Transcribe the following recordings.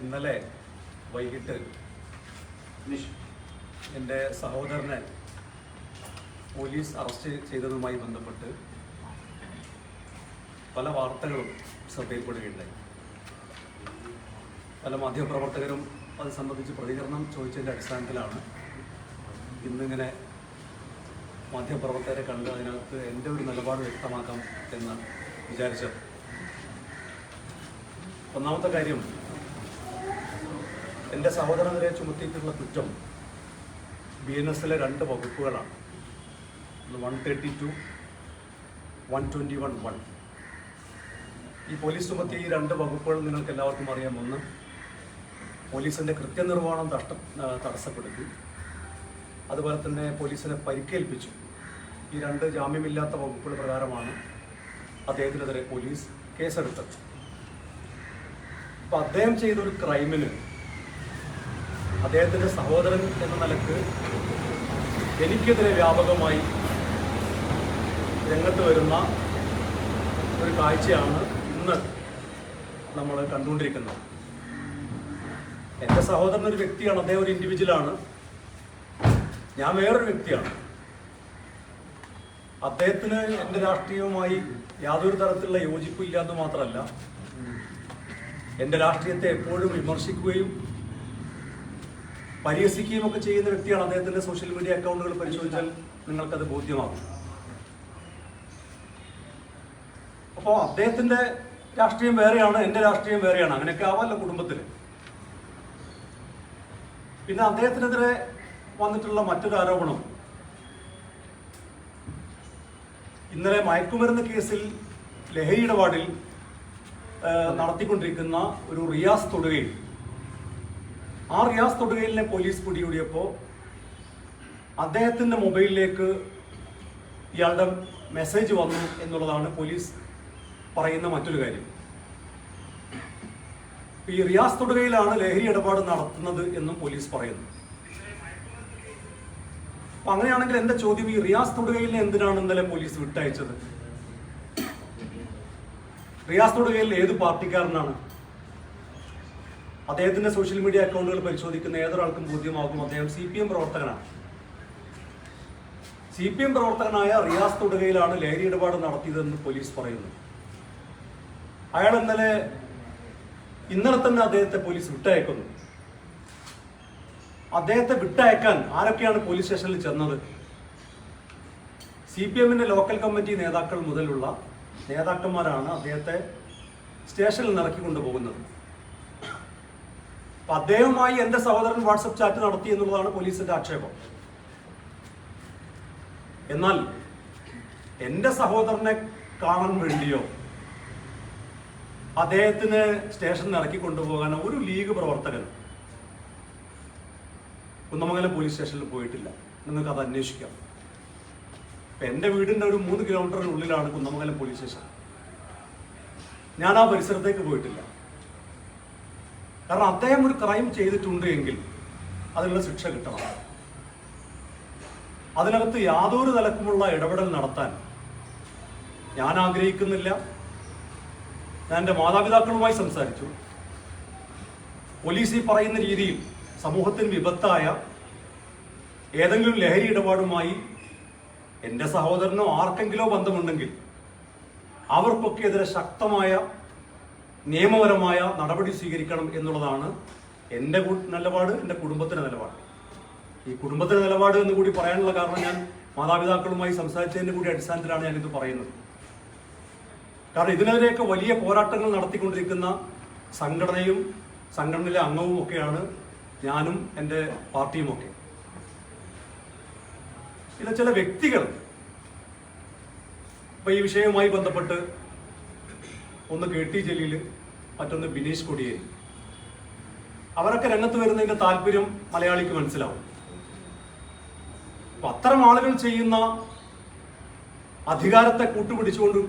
ഇന്നലെ വൈകിട്ട് എൻ്റെ സഹോദരനെ പോലീസ് അറസ്റ്റ് ചെയ്തതുമായി ബന്ധപ്പെട്ട് പല വാർത്തകളും ശ്രദ്ധയിൽപ്പെടുകയുണ്ടായി. പല മാധ്യമപ്രവർത്തകരും അത് സംബന്ധിച്ച് പ്രതികരണം ചോദിച്ചതിൻ്റെ അടിസ്ഥാനത്തിലാണ് ഇന്നിങ്ങനെ മാധ്യമപ്രവർത്തകരെ കണ്ട് അതിനകത്ത് എൻ്റെ ഒരു നിലപാട് വ്യക്തമാക്കാം എന്ന് വിചാരിച്ചത്. ഒന്നാമത്തെ കാര്യം, എൻ്റെ സഹോദരനെതിരെ ചുമത്തിയിട്ടുള്ള കുറ്റം BNS-ലെ 2 വകുപ്പുകളാണ്. 132, 121(1). ഈ പോലീസ് ചുമത്തിയ ഈ 2 വകുപ്പുകൾ നിങ്ങൾക്ക് എല്ലാവർക്കും അറിയാം. ഒന്ന്, പോലീസിൻ്റെ കൃത്യനിർവഹണം തടസ്സപ്പെടുത്തി, അതുപോലെ തന്നെ പോലീസിനെ പരിക്കേൽപ്പിച്ചു. ഈ 2 ജാമ്യമില്ലാത്ത വകുപ്പുകൾ പ്രകാരമാണ് അദ്ദേഹത്തിനെതിരെ പോലീസ് കേസെടുത്തത്. അപ്പോൾ അദ്ദേഹം ചെയ്തൊരു ക്രൈമിന് അദ്ദേഹത്തിൻ്റെ സഹോദരൻ എന്ന നിലക്ക് എനിക്കെതിരെ വ്യാപകമായി രംഗത്ത് വരുന്ന ഒരു കാഴ്ചയാണ് ഇന്ന് നമ്മൾ കണ്ടുകൊണ്ടിരിക്കുന്നത്. എൻ്റെ സഹോദരൻ ഒരു വ്യക്തിയാണ്, അദ്ദേഹം ഒരു ഇൻഡിവിജ്വലാണ്, ഞാൻ വേറൊരു വ്യക്തിയാണ്. അദ്ദേഹത്തിന് എൻ്റെ രാഷ്ട്രീയവുമായി യാതൊരു തരത്തിലുള്ള യോജിപ്പില്ല എന്ന് മാത്രമല്ല, എൻ്റെ രാഷ്ട്രീയത്തെ എപ്പോഴും വിമർശിക്കുകയും പരിഹസിക്കുകയും ഒക്കെ ചെയ്യുന്ന വ്യക്തിയാണ്. അദ്ദേഹത്തിൻ്റെ സോഷ്യൽ മീഡിയ അക്കൗണ്ടുകൾ പരിശോധിച്ചാൽ നിങ്ങൾക്കത് ബോധ്യമാകും. അപ്പോൾ അദ്ദേഹത്തിൻ്റെ രാഷ്ട്രീയം വേറെയാണ്, എൻ്റെ രാഷ്ട്രീയം വേറെയാണ്. അങ്ങനെയൊക്കെ ആവാമല്ലോ കുടുംബത്തിൽ. പിന്നെ അദ്ദേഹത്തിനെതിരെ വന്നിട്ടുള്ള മറ്റൊരു ആരോപണം, ഇന്നലെ മയക്കുമരുന്ന് കേസിൽ ലഹരി ഇടപാടിൽ നടത്തിക്കൊണ്ടിരിക്കുന്ന ഒരു റിയാസ് തൊടുകയിൽ, ആ റിയാസ് തൊടുകയിലിനെ പോലീസ് പിടികൂടിയപ്പോൾ അദ്ദേഹത്തിൻ്റെ മൊബൈലിലേക്ക് ഇയാളുടെ മെസ്സേജ് വന്നു എന്നുള്ളതാണ് പോലീസ് പറയുന്ന മറ്റൊരു കാര്യം. ഈ റിയാസ് തൊടുകയിലാണ് ലഹരി ഇടപാട് നടത്തുന്നത് എന്നും പോലീസ് പറയുന്നു. അപ്പൊ അങ്ങനെയാണെങ്കിൽ എൻ്റെ ചോദ്യം, ഈ റിയാസ് തൊടുകയിലിനെ എന്തിനാണ് ഇന്നലെ പോലീസ് വിട്ടയച്ചത്? റിയാസ് തൊടുകയിൽ ഏത് പാർട്ടിക്കാരനാണ്? അദ്ദേഹത്തിന്റെ സോഷ്യൽ മീഡിയ അക്കൗണ്ടുകൾ പരിശോധിക്കുന്ന ഏതൊരാൾക്കും ബോധ്യമാകും അദ്ദേഹം CPM പ്രവർത്തകനാണ്. CPM പ്രവർത്തകനായ റിയാസ് തൊടുകയിലാണ് ലഹരി ഇടപാട് നടത്തിയതെന്ന് പോലീസ് പറയുന്നു. അയാൾ ഇന്നലെ തന്നെ അദ്ദേഹത്തെ പോലീസ് വിട്ടയക്കുന്നു. അദ്ദേഹത്തെ വിട്ടയക്കാൻ ആരൊക്കെയാണ് പോലീസ് സ്റ്റേഷനിൽ ചെന്നത്? CPM-ന്റെ ലോക്കൽ കമ്മിറ്റി നേതാക്കൾ മുതലുള്ള നേതാക്കന്മാരാണ് അദ്ദേഹത്തെ സ്റ്റേഷനിൽ നിറക്കി കൊണ്ടുപോകുന്നത്. അപ്പൊ അദ്ദേഹവുമായി എൻ്റെ സഹോദരൻ വാട്സപ്പ് ചാറ്റ് നടത്തി എന്നുള്ളതാണ് പോലീസിന്റെ ആക്ഷേപം. എന്നാൽ എൻ്റെ സഹോദരനെ കാണാൻ വേണ്ടിയോ അദ്ദേഹത്തിന് സ്റ്റേഷനിൽ ഇറക്കി കൊണ്ടുപോകാനോ ഒരു ലീഗ് പ്രവർത്തകൻ കുന്നമംഗലം പോലീസ് സ്റ്റേഷനിൽ പോയിട്ടില്ല. നിങ്ങൾക്ക് അത് അന്വേഷിക്കാം. എൻ്റെ വീടിൻ്റെ ഒരു 3 കിലോമീറ്ററിനുള്ളിലാണ് കുന്നമംഗലം പോലീസ് സ്റ്റേഷൻ. ഞാൻ ആ പരിസരത്തേക്ക് പോയിട്ടില്ല. കാരണം അദ്ദേഹം ഒരു ക്രൈം ചെയ്തിട്ടുണ്ട് എങ്കിൽ അതിനുള്ള ശിക്ഷ കിട്ടണം. അതിനകത്ത് യാതൊരു തലക്കുമുള്ള ഇടപെടൽ നടത്താൻ ഞാൻ ആഗ്രഹിക്കുന്നില്ല. ഞാൻ എൻ്റെ മാതാപിതാക്കളുമായി സംസാരിച്ചു. പോലീസ് ഈ പറയുന്ന രീതിയിൽ സമൂഹത്തിന് വിപത്തായ ഏതെങ്കിലും ലഹരി ഇടപാടുമായി എൻ്റെ സഹോദരനോ ആർക്കെങ്കിലോ ബന്ധമുണ്ടെങ്കിൽ അവർക്കൊക്കെ എതിരെ ശക്തമായ നിയമപരമായ നടപടി സ്വീകരിക്കണം എന്നുള്ളതാണ് എൻ്റെ നിലപാട്, എൻ്റെ കുടുംബത്തിൻ്റെ നിലപാട്. ഈ കുടുംബത്തിൻ്റെ നിലപാട് എന്ന് കൂടി പറയാനുള്ള കാരണം, ഞാൻ മാതാപിതാക്കളുമായി സംസാരിച്ചതിൻ്റെ കൂടി അടിസ്ഥാനത്തിലാണ് ഞാനിത് പറയുന്നത്. കാരണം ഇതിനെതിരെയൊക്കെ വലിയ പോരാട്ടങ്ങൾ നടത്തിക്കൊണ്ടിരിക്കുന്ന സംഘടനയും സംഘടനയിലെ അംഗവും ഒക്കെയാണ് ഞാനും എൻ്റെ പാർട്ടിയുമൊക്കെ. ഇത് ചില വ്യക്തികൾ ഇപ്പൊ ഈ വിഷയവുമായി ബന്ധപ്പെട്ട്, ഒന്ന് KT ജലീൽ, മറ്റൊന്ന് ബിനീഷ് കൊടിയേരി, അവരൊക്കെ രംഗത്ത് വരുന്നതിന്റെ താല്പര്യം മലയാളിക്ക് മനസ്സിലാവും. അപ്പൊ അത്തരം ആളുകൾ ചെയ്യുന്ന അധികാരത്തെ കൂട്ടുപിടിച്ചുകൊണ്ട്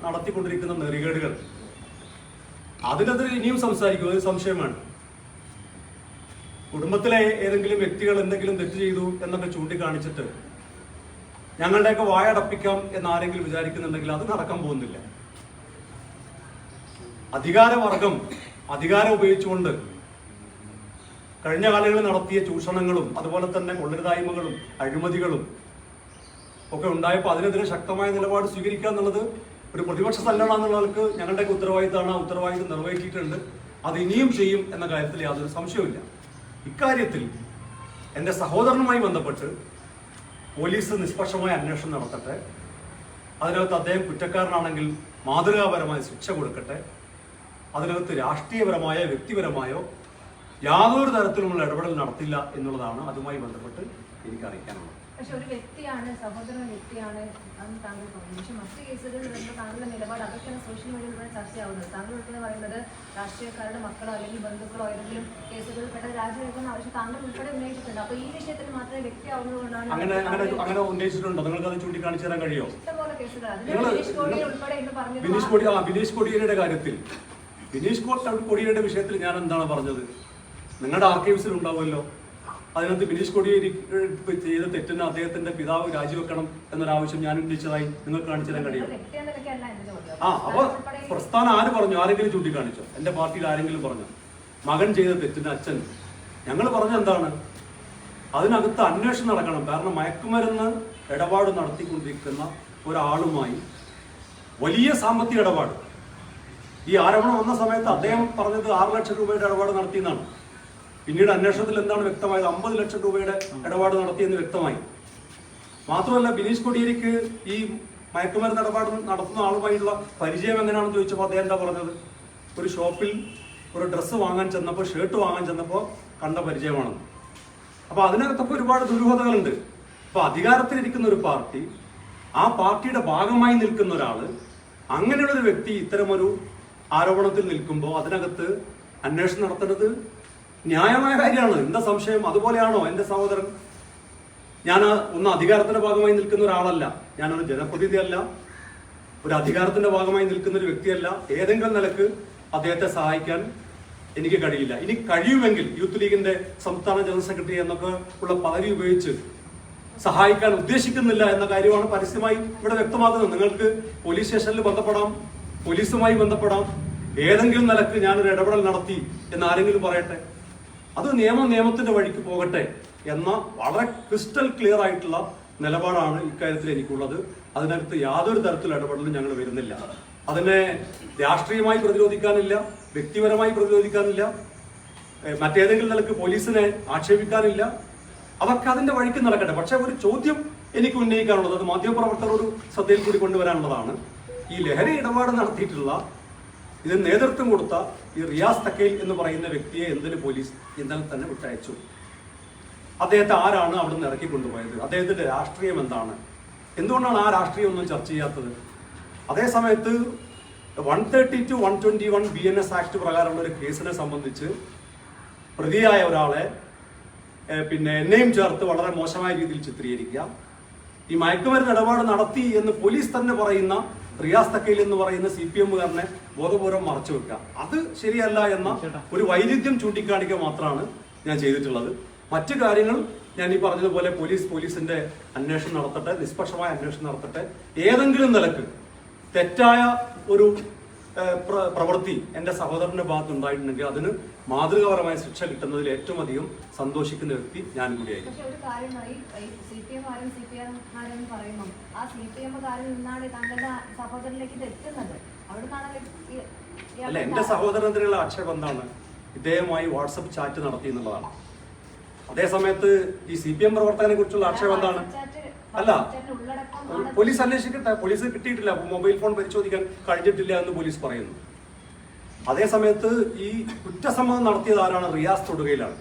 നടത്തിക്കൊണ്ടിരിക്കുന്ന നെറികേടുകൾ, അതിനെതിരെ ഇനിയും സംസാരിക്കും, അത് സംശയം വേണം. കുടുംബത്തിലെ ഏതെങ്കിലും വ്യക്തികൾ എന്തെങ്കിലും തെറ്റ് ചെയ്തു എന്നൊക്കെ ചൂണ്ടിക്കാണിച്ചിട്ട് ഞങ്ങളുടെയൊക്കെ വായടപ്പിക്കാം എന്ന് ആരെങ്കിലും വിചാരിക്കുന്നുണ്ടെങ്കിൽ അത് നടക്കാൻ പോകുന്നില്ല. അധികാരവർഗം അധികാരം ഉപയോഗിച്ചുകൊണ്ട് കഴിഞ്ഞ കാലങ്ങളിൽ നടത്തിയ ചൂഷണങ്ങളും അതുപോലെ തന്നെ കൊള്ളരുതായ്മകളും അഴിമതികളും ഒക്കെ ഉണ്ടായപ്പോൾ അതിനെതിരെ ശക്തമായ നിലപാട് സ്വീകരിക്കുക എന്നുള്ളത് ഒരു പ്രതിപക്ഷ സംഘടന എന്നുള്ള ആൾക്ക് ഞങ്ങളുടെയൊക്കെ ഉത്തരവാദിത്തമാണ്. ആ ഉത്തരവാദിത്തം നിറവേറ്റിയിട്ടുണ്ട്. അത് ഇനിയും ചെയ്യും എന്ന കാര്യത്തിൽ യാതൊരു സംശയവുമില്ല. ഇക്കാര്യത്തിൽ എൻ്റെ സഹോദരനുമായി ബന്ധപ്പെട്ട് പോലീസ് നിഷ്പക്ഷമായ അന്വേഷണം നടത്തട്ടെ. അതിനകത്ത് അദ്ദേഹം കുറ്റക്കാരനാണെങ്കിൽ മാതൃകാപരമായ ശിക്ഷ കൊടുക്കട്ടെ. അതിനകത്ത് രാഷ്ട്രീയപരമായ വ്യക്തിപരമായോ യാതൊരു തരത്തിലുമുള്ള ഇടപെടൽ നടത്തില്ല എന്നുള്ളതാണ് അതുമായി ബന്ധപ്പെട്ട് എനിക്ക് അറിയിക്കാനുള്ളത്. പക്ഷെ ഒരു വ്യക്തിയാണ്, സഹോദരൻ വ്യക്തിയാണ് അന്ന് താങ്കൾ പറഞ്ഞു. പക്ഷെ മറ്റു കേസുകളിൽ വരുമ്പോൾ താങ്കളുടെ നിലപാട് അതൊക്കെയാണ് സോഷ്യൽ മീഡിയയിലൂടെ ചർച്ചയാവുന്നത്. താങ്കൾ ഉൾപ്പെടെ പറയുന്നത് രാഷ്ട്രീയക്കാരുടെ മക്കളോ അല്ലെങ്കിൽ ബന്ധുക്കളോ ഏതെങ്കിലും കേസുകളിൽ പെട്ട രാജിവെക്കുന്ന ആവശ്യം താങ്കൾ ഉൾപ്പെടെ ഉന്നയിച്ചിട്ടുണ്ട്. അപ്പൊ ഈ വിഷയത്തിൽ മാത്രമേ വ്യക്തിയാവുന്നതുകൊണ്ടാണ് അങ്ങനെ ഉന്നയിച്ചിട്ടുണ്ടോ? നിങ്ങൾക്ക് അത് ചൂണ്ടിക്കാണിച്ചു തരാൻ കഴിയുമോ? ഇഷ്ടംപോലെ കേസുകൾ ബിനീഷ് കോടിയേരി ഉൾപ്പെടെ എന്ന് പറഞ്ഞത്. ബിനീഷ് കോടിയേരിയുടെ കാര്യത്തിൽ, ബിനീഷ് കോടിയേരിയുടെ വിഷയത്തിൽ ഞാൻ എന്താണ് പറഞ്ഞത്? നിങ്ങളുടെ ആർക്കൈവ്സിൽ ഉണ്ടാവുമല്ലോ. അതിനകത്ത് ബിനീഷ് കോടിയേരി ചെയ്ത തെറ്റിന് അദ്ദേഹത്തിന്റെ പിതാവ് രാജിവെക്കണം എന്നൊരാവശ്യം ഞാൻ ഉന്നയിച്ചതായി നിങ്ങൾക്ക് കാണിച്ചു തരാൻ കഴിയും. അപ്പൊ പ്രസ്ഥാനം ആര് പറഞ്ഞു? ആരെങ്കിലും ചൂണ്ടിക്കാണിച്ചോ? എന്റെ പാർട്ടിയിൽ ആരെങ്കിലും പറഞ്ഞു മകൻ ചെയ്ത തെറ്റിന് അച്ഛൻ? ഞങ്ങൾ പറഞ്ഞ എന്താണ്? അതിനകത്ത് അന്വേഷണം നടക്കണം. കാരണം മയക്കുമരുന്ന് ഇടപാട് നടത്തിക്കൊണ്ടിരിക്കുന്ന ഒരാളുമായി വലിയ സാമ്പത്തിക ഇടപാട്, ഈ ആരോപണം വന്ന സമയത്ത് അദ്ദേഹം പറഞ്ഞത് 6 ലക്ഷം രൂപയുടെ ഇടപാട് നടത്തിയെന്നാണ്. പിന്നീട് അന്വേഷണത്തിൽ എന്താണ് വ്യക്തമായത്? 50 ലക്ഷം രൂപയുടെ ഇടപാട് നടത്തിയെന്ന് വ്യക്തമായി. മാത്രമല്ല ബിനീഷ് കോടിയേരിക്ക് ഈ മയക്കുമരുന്ന് ഇടപാട് നടത്തുന്ന ആളുമായുള്ള പരിചയം എങ്ങനെയാണെന്ന് ചോദിച്ചപ്പോൾ അദ്ദേഹം എന്താ പറഞ്ഞത്? ഒരു ഷോപ്പിൽ ഒരു ഡ്രസ്സ് വാങ്ങാൻ ചെന്നപ്പോൾ, ഷർട്ട് വാങ്ങാൻ ചെന്നപ്പോൾ കണ്ട പരിചയമാണെന്ന്. അപ്പൊ അതിനകത്തൊക്കെ ഒരുപാട് ദുരൂഹതകളുണ്ട്. അപ്പൊ അധികാരത്തിലിരിക്കുന്ന ഒരു പാർട്ടി, ആ പാർട്ടിയുടെ ഭാഗമായി നിൽക്കുന്ന ഒരാള്, അങ്ങനെയുള്ളൊരു വ്യക്തി ഇത്തരമൊരു ആരോപണത്തിൽ നിൽക്കുമ്പോൾ അതിനകത്ത് അന്വേഷണം നടത്തേണ്ടത് ന്യായമായ കാര്യമാണ്. എന്താ സംശയം? അതുപോലെയാണോ എൻ്റെ സഹോദരൻ? ഞാൻ ഒന്ന് അധികാരത്തിന്റെ ഭാഗമായി നിൽക്കുന്ന ഒരാളല്ല, ഞാനൊരു ജനപ്രതിനിധിയല്ല, ഒരു അധികാരത്തിന്റെ ഭാഗമായി നിൽക്കുന്ന ഒരു വ്യക്തിയല്ല. ഏതെങ്കിലും നിലക്ക് അദ്ദേഹത്തെ സഹായിക്കാൻ എനിക്ക് കഴിയില്ല. ഇനി കഴിയുമെങ്കിൽ യൂത്ത് ലീഗിന്റെ സംസ്ഥാന ജനറൽ സെക്രട്ടറി എന്നൊക്കെ ഉള്ള പദവി ഉപയോഗിച്ച് സഹായിക്കാൻ ഉദ്ദേശിക്കുന്നില്ല എന്ന കാര്യമാണ് പരസ്യമായി ഇവിടെ വ്യക്തമാക്കുന്നത്. നിങ്ങൾക്ക് പോലീസ് സ്റ്റേഷനിൽ ബന്ധപ്പെടാം, പോലീസുമായി ബന്ധപ്പെടാം. ഏതെങ്കിലും നിലക്ക് ഞാനൊരു ഇടപെടൽ നടത്തി എന്ന് ആരെങ്കിലും പറയട്ടെ. അത് നിയമത്തിന്റെ വഴിക്ക് പോകട്ടെ എന്ന വളരെ ക്രിസ്റ്റൽ ക്ലിയർ ആയിട്ടുള്ള നിലപാടാണ് ഇക്കാര്യത്തിൽ എനിക്കുള്ളത്. അതിനകത്ത് യാതൊരു തരത്തിലുള്ള ഇടപെടലും ഞങ്ങൾ വരുന്നില്ല. അതിനെ രാഷ്ട്രീയമായി പ്രതിരോധിക്കാനില്ല, വ്യക്തിപരമായി പ്രതിരോധിക്കാനില്ല, മറ്റേതെങ്കിലും നിലക്ക് പോലീസിനെ ആക്ഷേപിക്കാനില്ല. അതൊക്കെ അതിന്റെ വഴിക്ക് നടക്കട്ടെ. പക്ഷെ ഒരു ചോദ്യം എനിക്ക് ഉന്നയിക്കാനുള്ളത്, അത് മാധ്യമപ്രവർത്തകരോട് ശ്രദ്ധയിൽ കൂടി കൊണ്ടുവരാനുള്ളതാണ്. ഈ ലഹരി ഇടപാട് നടത്തിയിട്ടുള്ള, ഇതിന് നേതൃത്വം കൊടുത്ത ഈ റിയാസ് തക്കയിൽ എന്ന് പറയുന്ന വ്യക്തിയെ എന്തിന് പോലീസ് ഇന്നലെ തന്നെ വിട്ടയച്ചു? അദ്ദേഹത്തെ ആരാണ് അവിടുന്ന് ഇറക്കി കൊണ്ടുപോയത്? അദ്ദേഹത്തിന്റെ രാഷ്ട്രീയം എന്താണ്? എന്തുകൊണ്ടാണ് ആ രാഷ്ട്രീയം ഒന്നും ചർച്ച ചെയ്യാത്തത്? അതേസമയത്ത് 130 to 121 BNS ആക്ട് പ്രകാരമുള്ള ഒരു കേസിനെ സംബന്ധിച്ച് പ്രതിയായ ഒരാളെ പിന്നെ എന്നെയും ചേർത്ത് വളരെ മോശമായ രീതിയിൽ ചിത്രീകരിക്കുക, ഈ മയക്കുമരുന്ന് ഇടപാട് നടത്തി എന്ന് പോലീസ് തന്നെ പറയുന്ന റിയാസ് തക്കയിൽ എന്ന് പറയുന്ന CPM-കാരനെ ബോധപൂർവ്വം മറച്ചു വെക്കുക, അത് ശരിയല്ല എന്ന ഒരു വൈരുദ്ധ്യം ചൂണ്ടിക്കാണിക്കുക മാത്രമാണ് ഞാൻ ചെയ്തിട്ടുള്ളത്. മറ്റു കാര്യങ്ങൾ ഞാൻ ഈ പറഞ്ഞതുപോലെ പോലീസിന്റെ അന്വേഷണം നടത്തട്ടെ, നിഷ്പക്ഷമായ അന്വേഷണം നടത്തട്ടെ. ഏതെങ്കിലും നിലക്ക് തെറ്റായ ഒരു പ്രവൃത്തി എൻ്റെ സഹോദരന്റെ ഭാഗത്ത് ഉണ്ടായിട്ടുണ്ടെങ്കിൽ അതിന് മാതൃകാപരമായ ശിക്ഷ കിട്ടുന്നതിൽ ഏറ്റവും അധികം സന്തോഷിക്കുന്ന വ്യക്തി ഞാൻ കൂടിയായിരിക്കും. പക്ഷെ ഒരു കാര്യമായി CPM-കാരൻ പറയുമ്പോൾ ആ CPM-കാരൻ നിന്നാണ് താങ്കളുടെ സഹോദരനിലേക്ക് ഇത് എത്തുന്നത്. അല്ല, എന്റെ സഹോദരത്തിനുള്ള ആക്ഷേപം എന്താണ്? ഇദ്ദേഹമായി വാട്സപ്പ് ചാറ്റ് നടത്തി എന്നുള്ളതാണ്. അതേസമയത്ത് ഈ CPM പ്രവർത്തകനെ കുറിച്ചുള്ള ആക്ഷേപം എന്താണ്? അല്ല, പോലീസ് അന്വേഷിക്കട്ടെ. പോലീസ് കിട്ടിയിട്ടില്ല, മൊബൈൽ ഫോൺ പരിശോധിക്കാൻ കഴിഞ്ഞിട്ടില്ല എന്ന് പോലീസ് പറയുന്നു. അതേസമയത്ത് ഈ കുറ്റസമ്മതം നടത്തിയത് ആരാണ്? റിയാസ് തൊടുകയിലാണ്.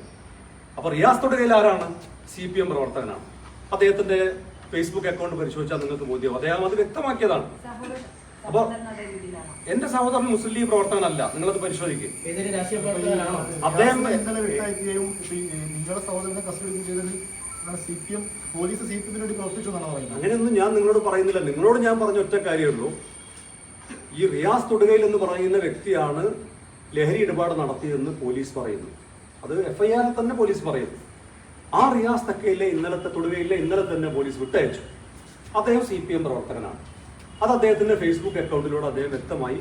അപ്പൊ റിയാസ് തൊടുകയിൽ ആരാണ്? CPM പ്രവർത്തകനാണ്. അദ്ദേഹത്തിന്റെ ഫേസ്ബുക്ക് അക്കൗണ്ട് പരിശോധിച്ചാൽ നിങ്ങൾക്ക് ബോധ്യമാവും. അദ്ദേഹം അത് വ്യക്തമാക്കിയതാണ്. അപ്പൊ എന്റെ സഹോദരൻ മുസ്ലിം ലീഗ് പ്രവർത്തകനല്ല, നിങ്ങളത് പരിശോധിക്കും. അദ്ദേഹം അങ്ങനെയൊന്നും ഞാൻ നിങ്ങളോട് പറയുന്നില്ല. നിങ്ങളോട് ഞാൻ പറഞ്ഞ ഒറ്റ കാര്യമുള്ളൂ, ഈ റിയാസ് തൊടുകയിൽ എന്ന് പറയുന്ന വ്യക്തിയാണ് ലഹരി ഇടപാട് നടത്തിയതെന്ന് പോലീസ് പറയുന്നു. അത് FIR തന്നെ പോലീസ് പറയുന്നു. ആ റിയാസ് തക്കയിലെ ഇന്നലെ തന്നെ പോലീസ് വിട്ടയച്ചു. അദ്ദേഹം CPM പ്രവർത്തകനാണ്. അത് അദ്ദേഹത്തിന്റെ ഫേസ്ബുക്ക് അക്കൗണ്ടിലൂടെ അദ്ദേഹം വ്യക്തമായി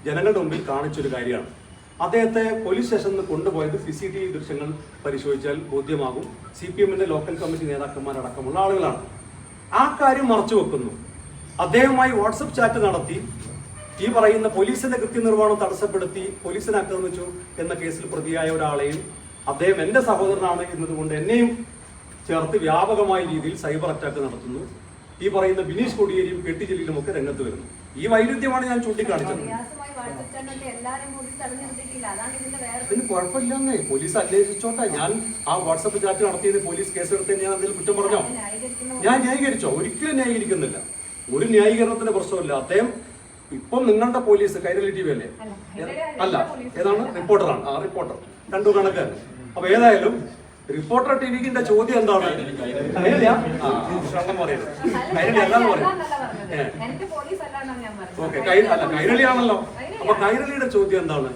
ജനങ്ങളുടെ മുമ്പിൽ കാണിച്ചൊരു കാര്യമാണ്. അദ്ദേഹത്തെ പോലീസ് സ്റ്റേഷനിൽ നിന്ന് കൊണ്ടുപോയത് CCTV ദൃശ്യങ്ങൾ പരിശോധിച്ചാൽ ബോധ്യമാകും. CPM-ന്റെ ലോക്കൽ കമ്മിറ്റി നേതാക്കന്മാരടക്കമുള്ള ആളുകളാണ്. ആ കാര്യം മറച്ചു വെക്കുന്നു. അദ്ദേഹവുമായി വാട്സപ്പ് ചാറ്റ് നടത്തി ഈ പറയുന്ന പോലീസിന്റെ കൃത്യനിർവഹണം തടസ്സപ്പെടുത്തി പോലീസിനെ ആക്രമിച്ചു എന്ന കേസിൽ പ്രതിയായ ഒരാളെയും അദ്ദേഹം എന്റെ സഹോദരനാണ് എന്നതുകൊണ്ട് എന്നെയും ചേർത്ത് വ്യാപകമായ രീതിയിൽ സൈബർ അറ്റാക്ക് നടത്തുന്നു. ഈ പറയുന്ന ബിനീഷ് കൊടിയേരിയും കെട്ടി ജലീലും ഒക്കെ രംഗത്ത് വരുന്നു. ഈ വൈരുദ്ധ്യമാണ് ഞാൻ ചൂണ്ടിക്കാണിച്ചത്. അതിന് കുഴപ്പമില്ലെന്നേ, പോലീസ് അന്വേഷിച്ചോട്ടെ. ഞാൻ ആ വാട്സപ്പ് ചാറ്റ് നടത്തിയത് പോലീസ് കേസെടുത്ത് ഞാൻ എന്തെങ്കിലും കുറ്റം പറഞ്ഞോ? ഞാൻ ന്യായീകരിച്ചോ? ഒരിക്കലും ന്യായീകരിക്കുന്നില്ല. ഒരു ന്യായീകരണത്തിന്റെ പ്രശ്നമില്ല. അദ്ദേഹം ഇപ്പം നിങ്ങളുടെ പോലീസ് കൈരളി TV അല്ലേ? അല്ല, ഏതാണ്? റിപ്പോർട്ടറാണ്. ആ റിപ്പോർട്ടർ രണ്ടു കണക്കാണ്. അപ്പൊ ഏതായാലും റിപ്പോർട്ടർ TVക്കിന്റെ ചോദ്യം എന്താണ്? കൈരളിയാ? കൈരളി അല്ലാന്ന് പറയും. ഓക്കെ, അല്ല കൈരളിയാണല്ലോ. അപ്പൊ കൈരളിയുടെ ചോദ്യം എന്താണ്?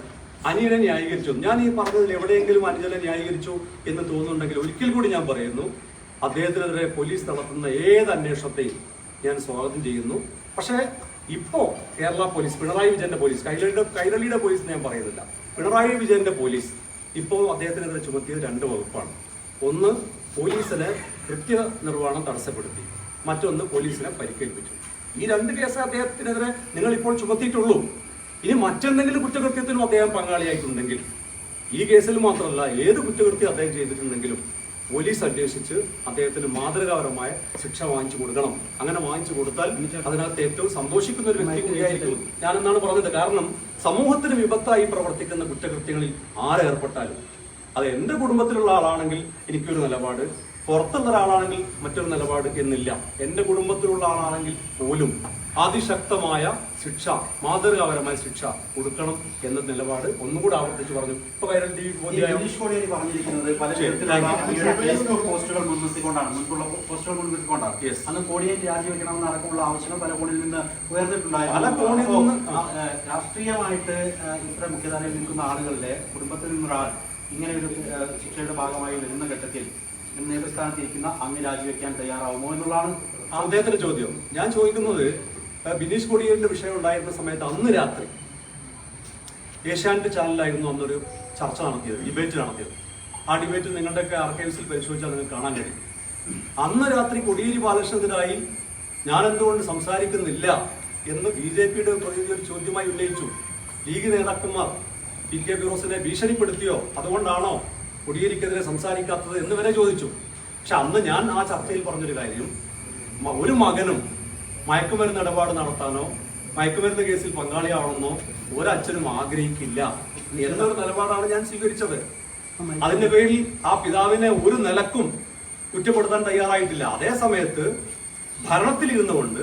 അനിയനെ ന്യായീകരിച്ചു. ഞാൻ ഈ പറഞ്ഞതിൽ എവിടെയെങ്കിലും അനുജനെ ന്യായീകരിച്ചു എന്ന് തോന്നുന്നുണ്ടെങ്കിൽ ഒരിക്കൽ കൂടി ഞാൻ പറയുന്നു, അദ്ദേഹത്തിനെതിരെ പോലീസ് നടത്തുന്ന ഏത് അന്വേഷണത്തെയും ഞാൻ സ്വാഗതം ചെയ്യുന്നു. പക്ഷേ ഇപ്പോ കേരള പോലീസ്, പിണറായി വിജയന്റെ പോലീസ്, കൈരളിയുടെ പോലീസ് ഞാൻ പറയുന്നില്ല, പിണറായി വിജയന്റെ പോലീസ് ഇപ്പോൾ അദ്ദേഹത്തിനെതിരെ ചുമത്തിയത് 2 വകുപ്പാണ്. ഒന്ന്, പോലീസിന് കൃത്യനിർവഹണം തടസ്സപ്പെടുത്തി. മറ്റൊന്ന്, പോലീസിനെ പരിക്കേൽപ്പിച്ചു. ഈ 2 കേസ് അദ്ദേഹത്തിനെതിരെ നിങ്ങൾ ഇപ്പോൾ ചുമത്തിയിട്ടുള്ളൂ. ഇനി മറ്റെന്തെങ്കിലും കുറ്റകൃത്യത്തിലും അദ്ദേഹം പങ്കാളിയായിട്ടുണ്ടെങ്കിൽ, ഈ കേസിൽ മാത്രമല്ല ഏത് കുറ്റകൃത്യം അദ്ദേഹം ചെയ്തിട്ടുണ്ടെങ്കിലും പോലീസ് അന്വേഷിച്ച് അദ്ദേഹത്തിന് മാതൃകാപരമായ ശിക്ഷ വാങ്ങിച്ചു കൊടുക്കണം. അങ്ങനെ വാങ്ങിച്ചു കൊടുത്താൽ അതിനകത്ത് ഏറ്റവും സന്തോഷിക്കുന്ന ഒരു വ്യക്തി കൂടിയായിരിക്കും ഞാനെന്നാണ് പറഞ്ഞത്. കാരണം സമൂഹത്തിന് വിപത്തായി പ്രവർത്തിക്കുന്ന കുറ്റകൃത്യങ്ങളിൽ ആരേർപ്പെട്ടാലും, അത് എൻ്റെ കുടുംബത്തിലുള്ള ആളാണെങ്കിൽ എനിക്കൊരു നിലപാട്, പുറത്തുള്ള ഒരാളാണെങ്കിൽ മറ്റൊരു നിലപാട് എന്നില്ല. എൻ്റെ കുടുംബത്തിലുള്ള ആളാണെങ്കിൽ പോലും അതിശക്തമായ ശിക്ഷ, മാതൃകാപരമായ ശിക്ഷ കൊടുക്കണം എന്ന നിലപാട് ഒന്നുകൂടെ ആവർത്തിച്ച് പറഞ്ഞു. ഇപ്പൊ കൈരളി TV പറഞ്ഞിരിക്കുന്നത് പല പോസ്റ്റുകൾ മുൻനിർത്തിക്കൊണ്ടാണ്, മുൻപുള്ള പോസ്റ്റുകൾ മുൻനിർത്തിക്കൊണ്ടാണ്. അന്ന് കോടിയേരി രാജിവെക്കണമെന്ന് അടക്കമുള്ള ആവശ്യങ്ങൾ പല കോണിൽ നിന്ന് ഉയർന്നിട്ടുണ്ടായിരുന്നു. രാഷ്ട്രീയമായിട്ട് ഇത്ര മുഖ്യധാരയിൽ നിൽക്കുന്ന ആളുകളുടെ കുടുംബത്തിൽ നിന്നൊരാൾ ഇങ്ങനെ ഒരു ശിക്ഷയുടെ ഭാഗമായി വരുന്ന ഘട്ടത്തിൽ നേതൃസ്ഥാനത്ത് ഇരിക്കുന്ന അങ്ങ് രാജിവെക്കാൻ തയ്യാറാവുമോ എന്നുള്ളതാണ് അദ്ദേഹത്തിന്റെ ചോദ്യം. ഞാൻ ചോദിക്കുന്നത്, ബിനീഷ് കൊടിയേരിന്റെ വിഷയം ഉണ്ടായിരുന്ന സമയത്ത് അന്ന് രാത്രി ഏഷ്യാനെറ്റ് ചാനലിലായിരുന്നു അന്നൊരു ചർച്ച നടത്തിയത്, ഡിബേറ്റ് നടത്തിയത്. ആ ഡിബേറ്റ് നിങ്ങളുടെയൊക്കെ ആർക്കൈവ്സിൽ പരിശോധിച്ചാൽ നിങ്ങൾക്ക് കാണാൻ കഴിയും. അന്ന് രാത്രി കോടിയേരി ബാലകൃഷ്ണനെതിരായി ഞാൻ എന്തുകൊണ്ട് സംസാരിക്കുന്നില്ല എന്ന് BJPയുടെ പ്രതിനിധി ഒരു ചോദ്യമായി ഉന്നയിച്ചു. ലീഗ് നേതാക്കന്മാർ PK ഫിറോസിനെ ഭീഷണിപ്പെടുത്തിയോ, അതുകൊണ്ടാണോ കോടിയേരിക്കെതിരെ സംസാരിക്കാത്തത് എന്ന് വരെ ചോദിച്ചു. പക്ഷെ അന്ന് ഞാൻ ആ ചർച്ചയിൽ പറഞ്ഞൊരു കാര്യം, ഒരു മകനും മയക്കുമരുന്ന് ഇടപാട് നടത്താനോ മയക്കുമരുന്ന് കേസിൽ പങ്കാളിയാവണമെന്നോ ഒരച്ഛനും ആഗ്രഹിക്കില്ല എന്നൊരു നിലപാടാണ് ഞാൻ സ്വീകരിച്ചത്. അതിന്റെ പേരിൽ ആ പിതാവിനെ ഒരു നിലക്കും കുറ്റപ്പെടുത്താൻ തയ്യാറായിട്ടില്ല. അതേ സമയത്ത് ഭരണത്തിലിരുന്നുകൊണ്ട്,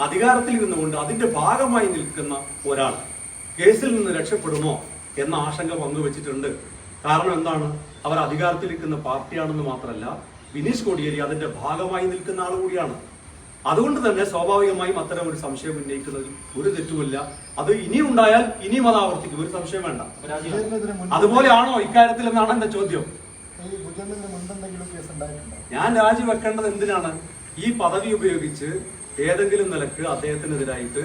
അധികാരത്തിലിരുന്നുകൊണ്ട് അതിന്റെ ഭാഗമായി നിൽക്കുന്ന ഒരാൾ കേസിൽ നിന്ന് രക്ഷപ്പെടുമോ എന്ന ആശങ്ക പങ്കുവച്ചിട്ടുണ്ട്. കാരണം എന്താണ്? അവർ അധികാരത്തിലിരിക്കുന്ന പാർട്ടിയാണെന്ന് മാത്രമല്ല, ബിനീഷ് കൊടിയേരി അതിന്റെ ഭാഗമായി നിൽക്കുന്ന ആൾ കൂടിയാണ്. അതുകൊണ്ട് തന്നെ സ്വാഭാവികമായും അത്തരം ഒരു സംശയം ഉന്നയിക്കുന്നതിൽ ഒരു തെറ്റുമില്ല. അത് ഇനി ഉണ്ടായാൽ ഇനിയും അത് ആവർത്തിക്കും, ഒരു സംശയം വേണ്ട. അതുപോലെയാണോ ഇക്കാര്യത്തിൽ എന്നാണ് എന്റെ ചോദ്യം. ഞാൻ രാജിവെക്കേണ്ടത് എന്തിനാണ്? ഈ പദവി ഉപയോഗിച്ച് ഏതെങ്കിലും നിലക്ക് അദ്ദേഹത്തിനെതിരായിട്ട്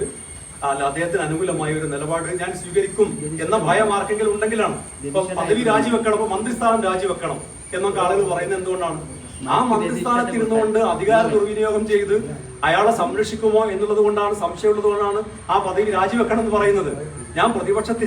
അല്ല അദ്ദേഹത്തിന് അനുകൂലമായ ഒരു നിലപാട് ഞാൻ സ്വീകരിക്കും എന്ന ഭയം ആർക്കെങ്കിലും ഉണ്ടെങ്കിലാണ്. ഇപ്പൊ പദവി രാജിവെക്കണം, മന്ത്രിസ്ഥാനം രാജിവെക്കണം എന്നൊക്കെ ആളുകൾ പറയുന്നത് എന്തുകൊണ്ടാണ്? ആ മന്ത്രിസ്ഥാനത്ത് ഇരുന്നുകൊണ്ട് അധികാര ദുർവിനിയോഗം ചെയ്ത് അയാളെ സംരക്ഷിക്കുമോ എന്നുള്ളത് കൊണ്ടാണ്, സംശയമുള്ളത് കൊണ്ടാണ് ആ പദവി രാജിവെക്കണം എന്ന് പറയുന്നത്. ഞാൻ പ്രതിപക്ഷത്തിൽ